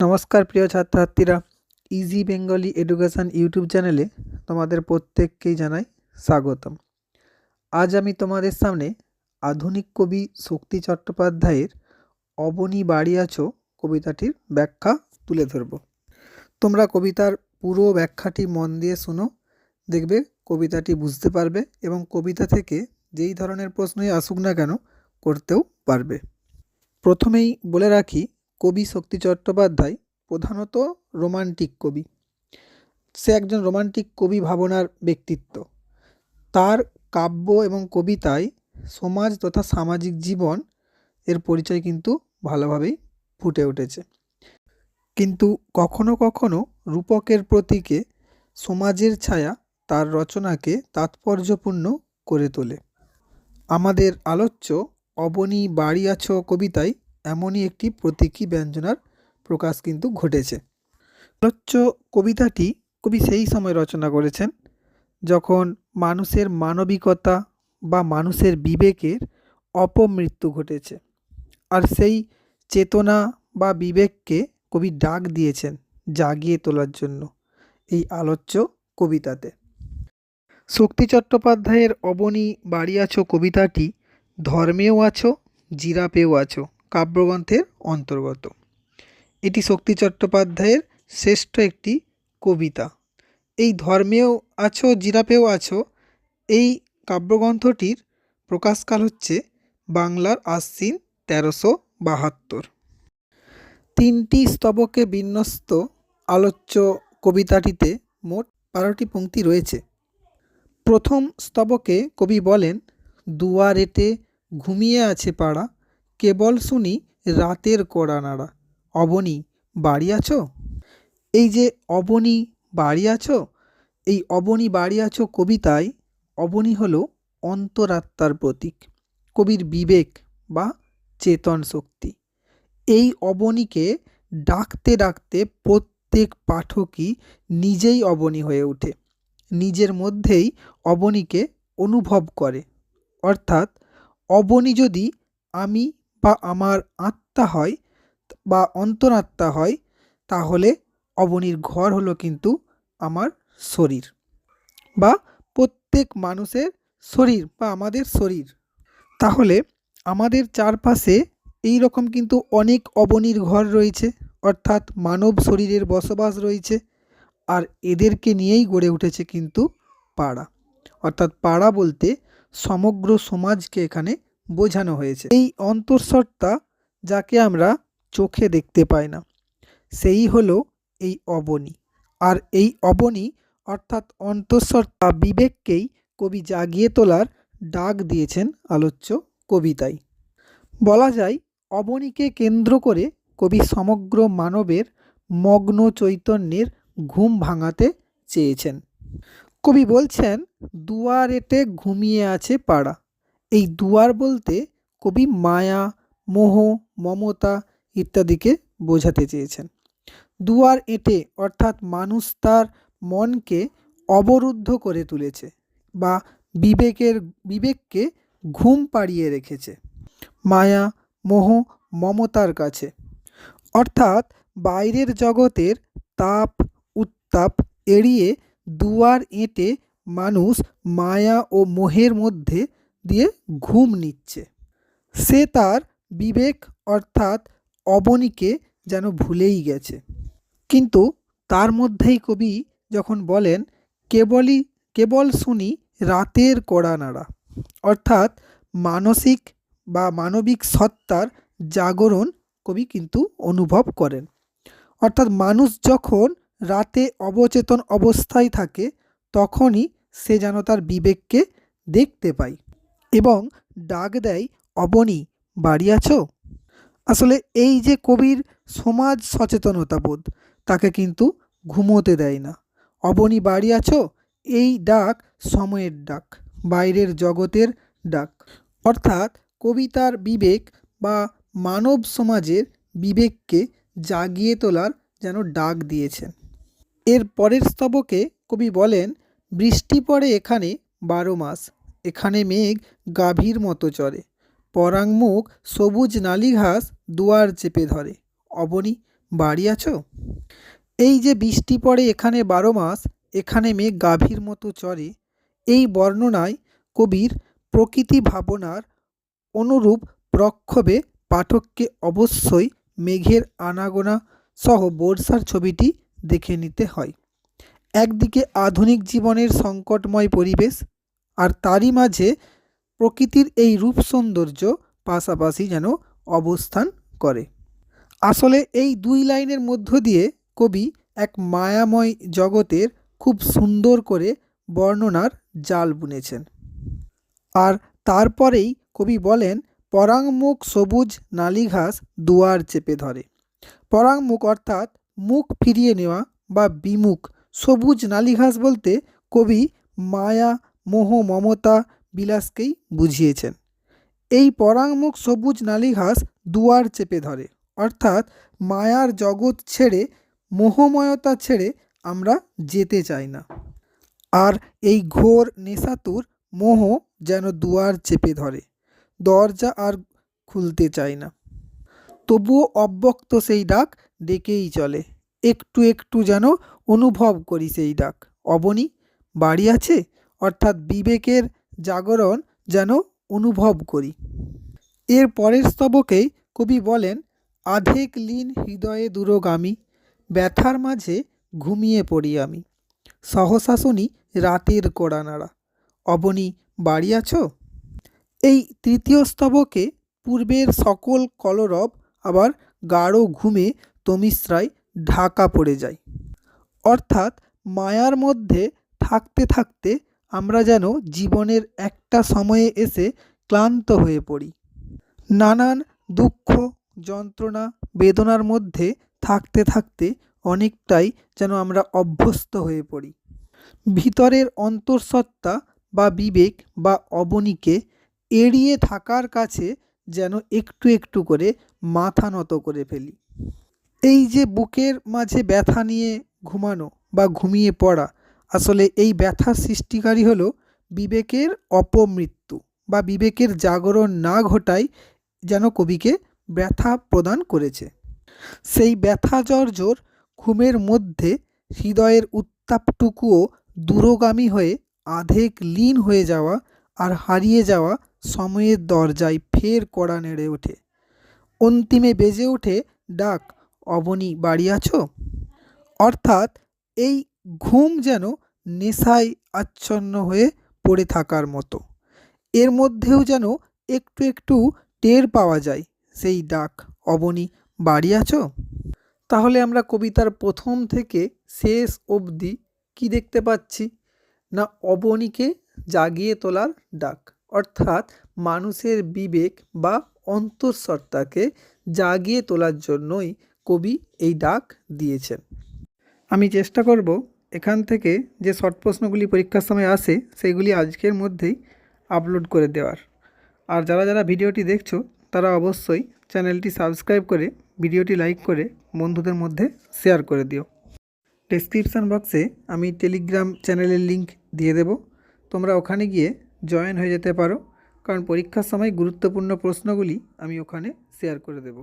নমস্কার প্রিয় ছাত্রছাত্রীরা, ইজি বেঙ্গলি এডুকেশন ইউটিউব চ্যানেলে তোমাদের প্রত্যেককেই জানাই স্বাগতম। আজ আমি তোমাদের সামনে আধুনিক কবি শক্তি চট্টোপাধ্যায়ের অবনী বাড়ি আছো কবিতাটির ব্যাখ্যা তুলে ধরব। তোমরা কবিতার পুরো ব্যাখ্যাটি মন দিয়ে শোনো, দেখবে কবিতাটি বুঝতে পারবে এবং কবিতা থেকে যেই ধরনের প্রশ্নই আসুক না কেন করতেও পারবে। প্রথমেই বলে রাখি, কবি শক্তি চট্টোপাধ্যায় প্রধানত রোমান্টিক কবি। সে একজন রোমান্টিক কবি ভাবনার ব্যক্তিত্ব। তার কাব্য এবং কবিতায় সমাজ তথা সামাজিক জীবন এর পরিচয় কিন্তু ভালোভাবেই ফুটে উঠেছে। কিন্তু কখনো কখনো রূপকের প্রতীকে সমাজের ছায়া তার রচনাকে তাৎপর্যপূর্ণ করে তোলে। আমাদের আলোচ্য অবনী বাড়ি আছো কবিতায় এমনই একটি প্রতীকী ব্যঞ্জনার প্রকাশ কিন্তু ঘটেছে। আলোচ্য কবিতাটি কবি সেই সময় রচনা করেছেন যখন মানুষের মানবিকতা বা মানুষের বিবেকের অপমৃত্যু ঘটেছে, আর সেই চেতনা বা বিবেককে কবি ডাক দিয়েছেন জাগিয়ে তোলার জন্য এই আলোচ্য কবিতাতে। শক্তি চট্টোপাধ্যায়ের অবনী বাড়ি আছো কবিতাটি ধর্মেও আছো জিরাপেও আছো কাব্যগ্রন্থের অন্তর্গত। এটি শক্তি চট্টোপাধ্যায়ের শ্রেষ্ঠ একটি কবিতা। এই ধর্মেও আছো জিরাপেও আছো এই কাব্যগ্রন্থটির প্রকাশকাল হচ্ছে বাংলার আশ্বিন 1372। 3টি স্তবকে বিন্যস্ত আলোচ্য কবিতাটিতে মোট 12টি পংক্তি রয়েছে। প্রথম স্তবকে কবি বলেন, দুয়ারেতে ঘুমিয়ে আছে পাড়া, কেবল শুনি রাতের কড়া নাড়া, অবনী বাড়ি আছো। এই যে অবনী বাড়ি আছো, এই অবনী বাড়ি আছো কবিতায় অবনী হলো অন্তরাত্মার প্রতীক, কবির বিবেক বা চেতন শক্তি। এই অবনীকে ডাকতে ডাকতে প্রত্যেক পাঠকই নিজেই অবনী হয়ে ওঠে, নিজের মধ্যেই অবনীকে অনুভব করে। অর্থাৎ অবনী যদি আমি বা আমার আত্মা হয় বা অন্তরাত্মা হয়, তাহলে অবনীর ঘর হলো কিন্তু আমার শরীর বা প্রত্যেক মানুষের শরীর বা আমাদের শরীর। তাহলে আমাদের চারপাশে এই রকম কিন্তু অনেক অবনীর ঘর রয়েছে, অর্থাৎ মানব শরীরের বসবাস রয়েছে, আর এদেরকে নিয়েই গড়ে উঠেছে কিন্তু পাড়া। অর্থাৎ পাড়া বলতে সমগ্র সমাজকে এখানে বোঝানো হয়েছে। এই অন্তঃসত্ত্বা যাকে আমরা চোখে দেখতে পাই না, সেই হলো এই অবনী। আর এই অবনী অর্থাৎ অন্তঃসত্ত্বা বিবেককেই কবি জাগিয়ে তোলার ডাক দিয়েছেন আলোচ্য কবিতায়। বলা যায় অবনীকে কেন্দ্র করে কবি সমগ্র মানবের মগ্ন চৈতন্যের ঘুম ভাঙাতে চেয়েছেন। কবি বলছেন, দুয়ারেতে ঘুমিয়ে আছে পাড়া। এই দুয়ার বলতে কবি মায়া, মোহ, মমতা ইত্যাদিকে বোঝাতে চেয়েছেন। দুয়ার এঁটে অর্থাৎ মানুষ তার মনকে অবরুদ্ধ করে তুলেছে বা বিবেককে ঘুম পাড়িয়ে রেখেছে মায়া, মোহ, মমতার কাছে। অর্থাৎ বাইরের জগতের তাপ উত্তাপ এড়িয়ে দুয়ার এঁটে মানুষ মায়া ও মোহের মধ্যে দিয়ে ঘুম নিচ্ছে। সে তার বিবেক অর্থাৎ অবনীকে যেন ভুলেই গেছে। কিন্তু তার মধ্যেই কবি যখন বলেন, কেবল শুনি রাতের কড়া নাড়া, অর্থাৎ মানসিক বা মানবিক সত্তার জাগরণ কবি কিন্তু অনুভব করেন। অর্থাৎ মানুষ যখন রাতে অবচেতন অবস্থায় থাকে, তখনই সে যেন তার বিবেককে দেখতে পায় এবং ডাক দেয়, অবনী বাড়ি আছো। আসলে এই যে কবির সমাজ সচেতনতা বোধ, তাকে কিন্তু ঘুমোতে দেয় না। অবনী বাড়ি আছো এই ডাক সময়ের ডাক, বাইরের জগতের ডাক। অর্থাৎ কবিতার বিবেক বা মানব সমাজের বিবেককে জাগিয়ে তোলার যেন ডাক দিয়েছেন। এর পরের স্তবকে কবি বলেন, বৃষ্টি পড়ে এখানে 12 মাস, এখানে মেঘ গাভীর মতো চড়ে, পরাংমুখ সবুজ নালি ঘাস দুয়ার চেপে ধরে, অবনী বাড়ি আছো? এই যে বৃষ্টি পড়ে এখানে 12 মাস, এখানে মেঘ গাভীর মতো চরে, এই বর্ণনায় কবির প্রকৃতি ভাবনার অনুরূপ প্রক্ষোভে পাঠককে অবশ্যই মেঘের আনাগোনা সহ বর্ষার ছবিটি দেখে নিতে হয়। একদিকে আধুনিক জীবনের সংকটময় পরিবেশ, আর তারই মাঝে প্রকৃতির এই রূপ সৌন্দর্য পাশাপাশি যেন অবস্থান করে। আসলে এই দুই লাইনের মধ্য দিয়ে কবি এক মায়াময় জগতের খুব সুন্দর করে বর্ণনার জাল বুনেছেন। আর তারপরেই কবি বলেন, পরাঙ্মুখ সবুজ নালিঘাস দুয়ার চেপে ধরে। পরাঙ্মুখ অর্থাৎ মুখ ফিরিয়ে নেওয়া বা বিমুখ। সবুজ নালিঘাস বলতে কবি মায়া, মোহ, মমতা, বিলাসকেই বুঝিয়েছেন। এই পরাঙ্মুখ সবুজ নালিঘাস দুয়ার চেপে ধরে, অর্থাৎ মায়ার জগৎ ছেড়ে, মোহময়তা ছেড়ে আমরা যেতে চাই না। আর এই ঘোর নেশাতুর মোহ যেন দুয়ার চেপে ধরে, দরজা আর খুলতে চায় না। তবুও অব্যক্ত সেই ডাক ডেকেই চলে, একটু একটু যেন অনুভব করি সেই ডাক। অবনী বাড়ি আছে, অর্থাৎ বিবেকের জাগরণ যেন অনুভব করি। এর পরের স্তবকেই কবি বলেন, আধেক লীন হৃদয়ে দূরগামী, ব্যথার মাঝে ঘুমিয়ে পড়ি আমি, সহসা শুনি রাতের কড়া নাড়া। অবনী বাড়ি আছো? এই তৃতীয় স্তবকে পূর্বের সকল কলরব আবার গাঢ় ঘুমে তমিশ্রায় ঢাকা পড়ে যায়। অর্থাৎ মায়ার মধ্যে থাকতে থাকতে আমরা যেন জীবনের একটা সময়ে এসে ক্লান্ত হয়ে পড়ি। নানান দুঃখ, যন্ত্রণা, বেদনার মধ্যে থাকতে থাকতে অনেকটাই যেন আমরা অভ্যস্ত হয়ে পড়ি। ভিতরের অন্তঃসত্ত্বা বা বিবেক বা অবনীকে এড়িয়ে থাকার কাছে যেন একটু একটু করে মাথা নত করে ফেলি। এই যে বুকের মাঝে ব্যথা নিয়ে ঘুমানো বা ঘুমিয়ে পড়া, আসলে এই ব্যথার সৃষ্টিকারী হলো বিবেকের অপমৃত্যু বা বিবেকের জাগরণ না ঘটায় যেন কবিকে ব্যথা প্রদান করেছে। সেই ব্যথা জর্জর ঘুমের মধ্যে হৃদয়ের উত্তাপটুকুও দূরগামী হয়ে আধেক লীন হয়ে যাওয়া আর হারিয়ে যাওয়া সময়ের দরজায় ফের কড়া নেড়ে ওঠে। অন্তিমে বেজে ওঠে ডাক, অবনী বাড়ি আছো? অর্থাৎ এই ঘুম যেন নেশায় আচ্ছন্ন হয়ে পড়ে থাকার মতো। এর মধ্যেও যেন একটু একটু টের পাওয়া যায় সেই ডাক, অবনী বাড়ি আছো? তাহলে আমরা কবিতার প্রথম থেকে শেষ অবধি কি দেখতে পাচ্ছি না, অবনীকে জাগিয়ে তোলার ডাক, অর্থাৎ মানুষের বিবেক বা অন্তঃসত্ত্বাকে জাগিয়ে তোলার জন্যই কবি এই ডাক দিয়েছেন। আমি চেষ্টা করব এখান থেকে যে শর্ট প্রশ্নগুলি পরীক্ষার সময় আসে সেইগুলি আজকের মধ্যেই আপলোড করে দেওয়ার। আর যারা যারা ভিডিওটি দেখছো তারা অবশ্যই চ্যানেলটি সাবস্ক্রাইব করে ভিডিওটি লাইক করে বন্ধুদের মধ্যে শেয়ার করে দিও। ডেসক্রিপশান বক্সে আমি টেলিগ্রাম চ্যানেলের লিংক দিয়ে দেব, তোমরা ওখানে গিয়ে জয়েন হয়ে যেতে পারো, কারণ পরীক্ষার সময় গুরুত্বপূর্ণ প্রশ্নগুলি আমি ওখানে শেয়ার করে দেব।